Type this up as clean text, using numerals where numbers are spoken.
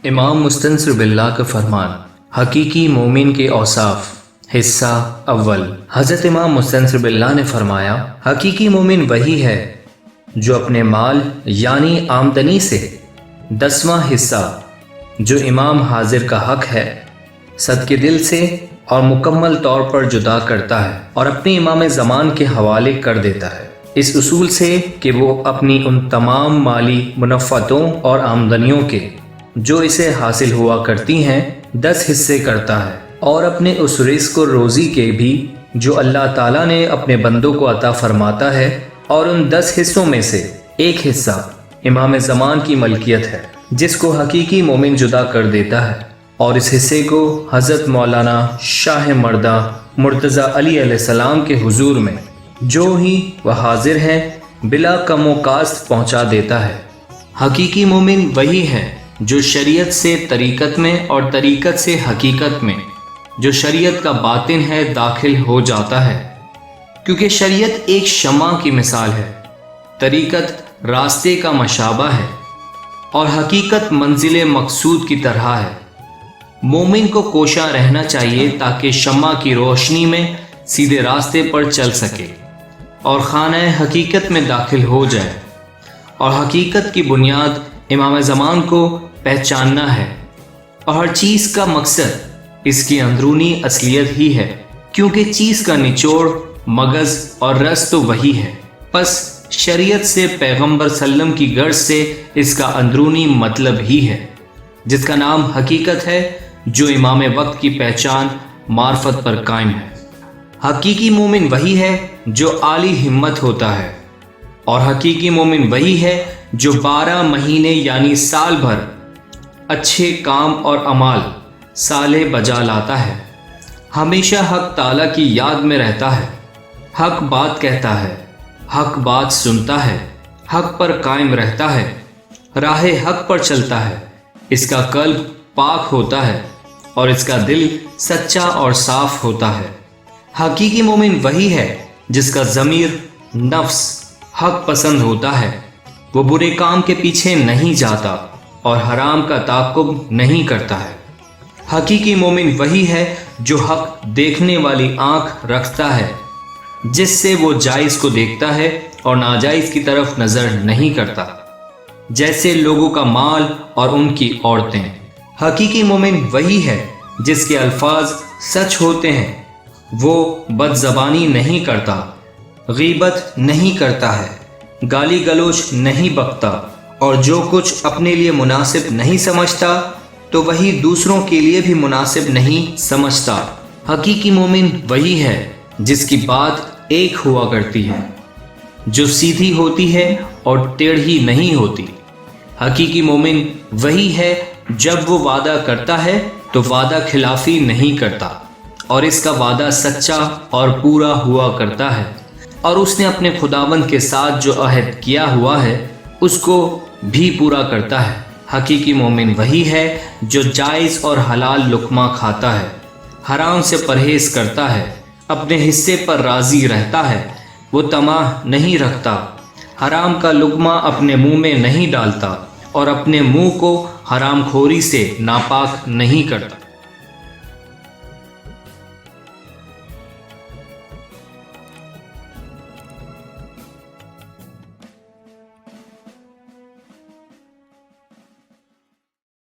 امام مستنصر باللہ کا فرمان، حقیقی مومن کے اوصاف، حصہ اول۔ حضرت امام مستنصر باللہ نے فرمایا، حقیقی مومن وہی ہے جو اپنے مال یعنی آمدنی سے 10واں حصہ جو امام حاضر کا حق ہے صدقے دل سے اور مکمل طور پر جدا کرتا ہے اور اپنے امام زمان کے حوالے کر دیتا ہے، اس اصول سے کہ وہ اپنی ان تمام مالی منفعتوں اور آمدنیوں کے جو اسے حاصل ہوا کرتی ہیں 10 حصے کرتا ہے، اور اپنے اس رزق و روزی کے بھی جو اللہ تعالیٰ نے اپنے بندوں کو عطا فرماتا ہے، اور ان 10 حصوں میں سے ایک حصہ امام زمان کی ملکیت ہے جس کو حقیقی مومن جدا کر دیتا ہے، اور اس حصے کو حضرت مولانا شاہ مردہ مرتضیٰ علی علیہ السلام کے حضور میں جو ہی وہ حاضر ہے بلا کم و کاست پہنچا دیتا ہے۔ حقیقی مومن وہی ہے جو شریعت سے طریقت میں اور طریقت سے حقیقت میں جو شریعت کا باطن ہے داخل ہو جاتا ہے، کیونکہ شریعت ایک شمع کی مثال ہے، طریقت راستے کا مشابہ ہے اور حقیقت منزل مقصود کی طرح ہے۔ مومن کو کوشاں رہنا چاہیے تاکہ شمع کی روشنی میں سیدھے راستے پر چل سکے اور خانہ حقیقت میں داخل ہو جائے، اور حقیقت کی بنیاد امام زمان کو پہچاننا ہے، اور ہر چیز کا مقصد اس کی اندرونی اصلیت ہی ہے، کیونکہ چیز کا نچوڑ مغز اور رس تو وہی ہے، پس شریعت سے پیغمبر سلم کی غرض سے اس کا اندرونی مطلب ہی ہے جس کا نام حقیقت ہے، جو امام وقت کی پہچان معرفت پر قائم ہے۔ حقیقی مومن وہی ہے جو عالی ہمت ہوتا ہے، اور حقیقی مومن وہی ہے جو 12 مہینے یعنی سال بھر اچھے کام اور اعمال صالح بجا لاتا ہے، ہمیشہ حق تعالیٰ کی یاد میں رہتا ہے، حق بات کہتا ہے، حق بات سنتا ہے، حق پر قائم رہتا ہے، راہ حق پر چلتا ہے، اس کا قلب پاک ہوتا ہے اور اس کا دل سچا اور صاف ہوتا ہے۔ حقیقی مومن وہی ہے جس کا ضمیر نفس حق پسند ہوتا ہے، وہ برے کام کے پیچھے نہیں جاتا اور حرام کا تعاقب نہیں کرتا ہے۔ حقیقی مومن وہی ہے جو حق دیکھنے والی آنکھ رکھتا ہے، جس سے وہ جائز کو دیکھتا ہے اور ناجائز کی طرف نظر نہیں کرتا، جیسے لوگوں کا مال اور ان کی عورتیں۔ حقیقی مومن وہی ہے جس کے الفاظ سچ ہوتے ہیں، وہ بد زبانی نہیں کرتا، غیبت نہیں کرتا ہے، گالی گلوچ نہیں بکتا، اور جو کچھ اپنے لیے مناسب نہیں سمجھتا تو وہی دوسروں کے لیے بھی مناسب نہیں سمجھتا۔ حقیقی مومن وہی ہے جس کی بات ایک ہوا کرتی ہے، جو سیدھی ہوتی ہے اور ٹیڑھی نہیں ہوتی۔ حقیقی مومن وہی ہے جب وہ وعدہ کرتا ہے تو وعدہ خلافی نہیں کرتا، اور اس کا وعدہ سچا اور پورا ہوا کرتا ہے، اور اس نے اپنے خداوند کے ساتھ جو عہد کیا ہوا ہے اس کو بھی پورا کرتا ہے۔ حقیقی مومن وہی ہے جو جائز اور حلال لقمہ کھاتا ہے، حرام سے پرہیز کرتا ہے، اپنے حصے پر راضی رہتا ہے، وہ طمع نہیں رکھتا، حرام کا لقمہ اپنے منہ میں نہیں ڈالتا، اور اپنے منہ کو حرام خوری سے ناپاک نہیں کرتا۔